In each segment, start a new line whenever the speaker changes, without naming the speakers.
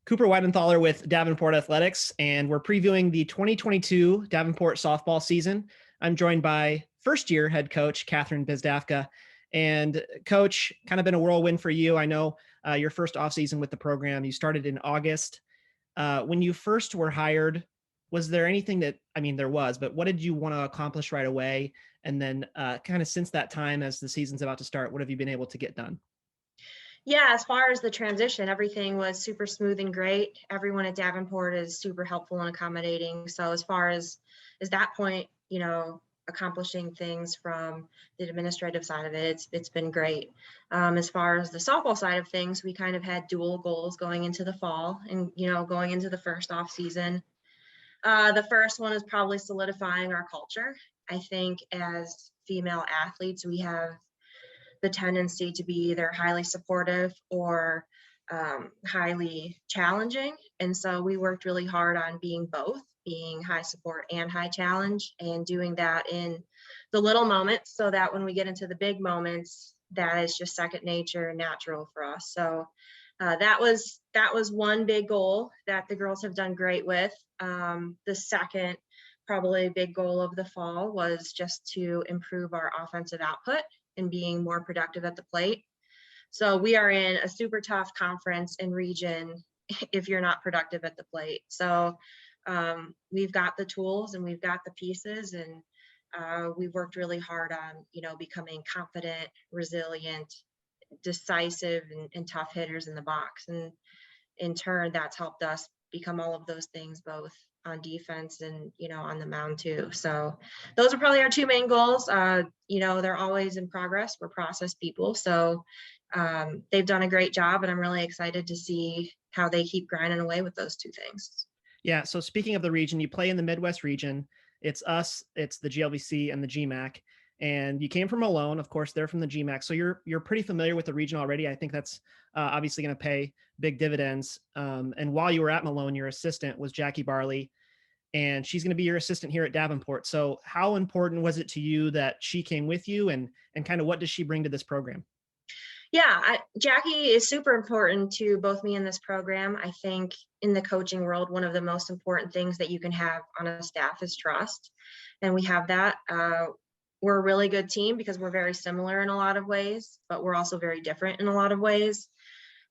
Cooper Weidenthaler with Davenport Athletics, and we're previewing the 2022 Davenport softball season. I'm joined by first-year head coach Kathryn Bzdafka. And Coach, kind of been a whirlwind for you. I know your first offseason with the program, you started in August. When you first were hired, was there anything that, there was, but what did you want to accomplish right away? And then kind of since that time, as the season's about to start, what have you been able to get done?
Yeah, as far as the transition, everything was super smooth and great. Everyone at Davenport is super helpful and accommodating. So as far as that point, accomplishing things from the administrative side of it, it's been great. As far as the softball side of things, we kind of had dual goals going into the fall and, going into the first off season. The first one is probably solidifying our culture. I think as female athletes, we have the tendency to be either highly supportive or highly challenging. And so we worked really hard on being both, being high support and high challenge, and doing that in the little moments so that when we get into the big moments, that is just second nature and natural for us. So that was one big goal that the girls have done great with. The second probably big goal of the fall was just to improve our offensive output and being more productive at the plate. So we are in a super tough conference and region if you're not productive at the plate. So we've got the tools and we've got the pieces, and we've worked really hard on, becoming confident, resilient, decisive, and tough hitters in the box. And in turn, that's helped us become all of those things, both on defense and, on the mound too. So those are probably our two main goals. They're always in progress. We're process people. So they've done a great job, and I'm really excited to see how they keep grinding away with those two things.
Yeah. So speaking of the region, you play in the Midwest region. It's us, it's the GLVC and the GMAC. And you came from Malone, of course, they're from the GMAC. So you're pretty familiar with the region already. I think that's obviously going to pay big dividends. And while you were at Malone, your assistant was Jackie Barley, and she's going to be your assistant here at Davenport. So how important was it to you that she came with you, and kind of what does she bring to this program?
Yeah, Jackie is super important to both me and this program. I think in the coaching world, one of the most important things that you can have on a staff is trust. And we have that. We're a really good team because we're very similar in a lot of ways, but we're also very different in a lot of ways.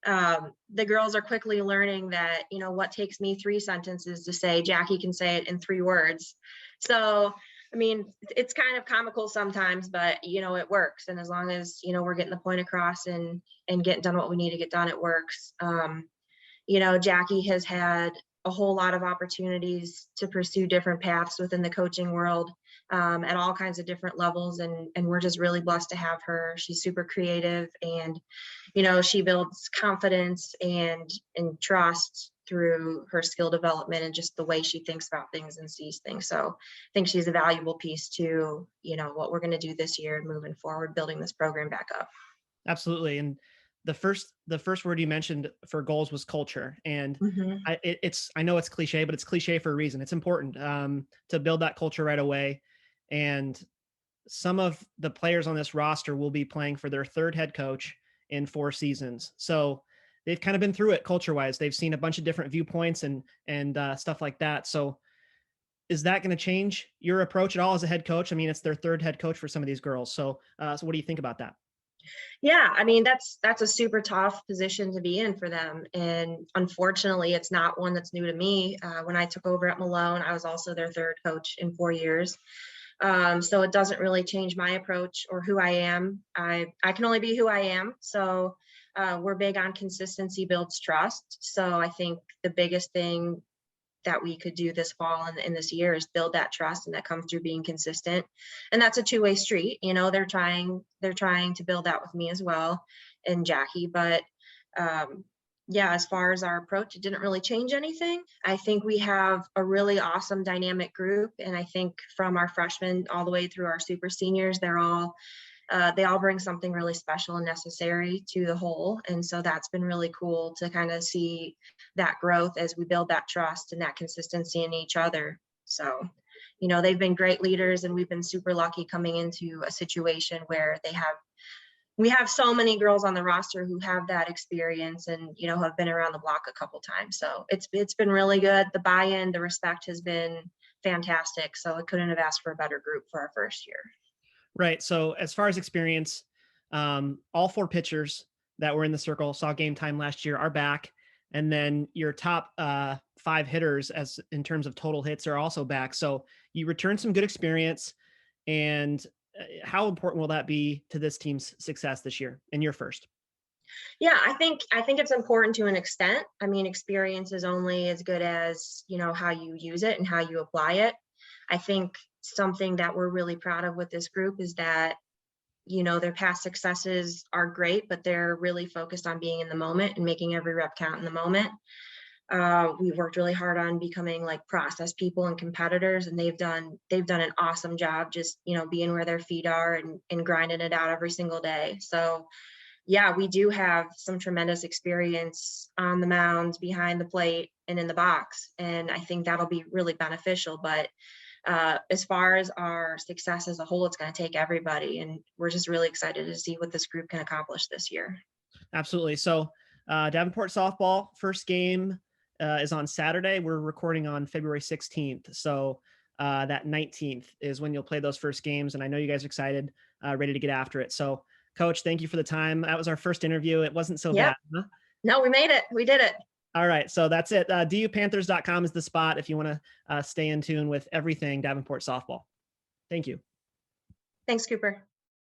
The girls are quickly learning that, what takes me 3 sentences to say, Jackie can say it in 3 words. So, it's kind of comical sometimes, but, it works. And as long as, we're getting the point across and getting done what we need to get done, it works. Jackie has had a whole lot of opportunities to pursue different paths within the coaching world at all kinds of different levels. And we're just really blessed to have her. She's super creative, and, she builds confidence and trust through her skill development and just the way she thinks about things and sees things. So I think she's a valuable piece to, what we're going to do this year and moving forward, building this program back up.
Absolutely. And the first word you mentioned for goals was culture. And I know it's cliche, but it's cliche for a reason. It's important to build that culture right away. And some of the players on this roster will be playing for their 3rd head coach in 4 seasons. So they've kind of been through it culture wise. They've seen a bunch of different viewpoints and stuff like that. So is that going to change your approach at all as a head coach? It's their 3rd head coach for some of these girls. So what do you think about that?
Yeah, that's a super tough position to be in for them. And unfortunately, it's not one that's new to me. When I took over at Malone, I was also their 3rd coach in 4 years. So it doesn't really change my approach or who I am. I can only be who I am. So we're big on consistency builds trust. So I think the biggest thing that we could do this fall and in this year is build that trust, and that comes through being consistent. And that's a 2-way street. They're trying to build that with me as well, and Jackie. But as far as our approach, it didn't really change anything. I think we have a really awesome dynamic group, and I think from our freshmen all the way through our super seniors, they all bring something really special and necessary to the whole. And so that's been really cool to kind of see that growth as we build that trust and that consistency in each other. So, they've been great leaders, and we've been super lucky coming into a situation where they have we have so many girls on the roster who have that experience and, you know, have been around the block a couple times. So it's been really good. The buy-in, the respect has been fantastic. So I couldn't have asked for a better group for our first year.
Right. So as far as experience, all 4 pitchers that were in the circle saw game time last year are back. And then your top 5 hitters as in terms of total hits are also back. So you return some good experience. And how important will that be to this team's success this year in your first?
Yeah, I think it's important to an extent. I mean, experience is only as good as, you know, how you use it and how you apply it. I think something that we're really proud of with this group is that, you know, their past successes are great, but they're really focused on being in the moment and making every rep count in the moment. We've worked really hard on becoming like process people and competitors, and they've done an awesome job just, you know, being where their feet are and grinding it out every single day. So yeah, we do have some tremendous experience on the mound, behind the plate, and in the box. And I think that'll be really beneficial. But as far as our success as a whole, it's going to take everybody. And we're just really excited to see what this group can accomplish this year.
Absolutely. So Davenport softball first game is on Saturday. We're recording on February 16th. So that 19th is when you'll play those first games. And I know you guys are excited, ready to get after it. So Coach, thank you for the time. That was our first interview. It wasn't so bad. Huh?
No, we made it. We did it.
All right. So that's it. DUPanthers.com is the spot if you want to stay in tune with everything Davenport softball. Thank you.
Thanks, Cooper.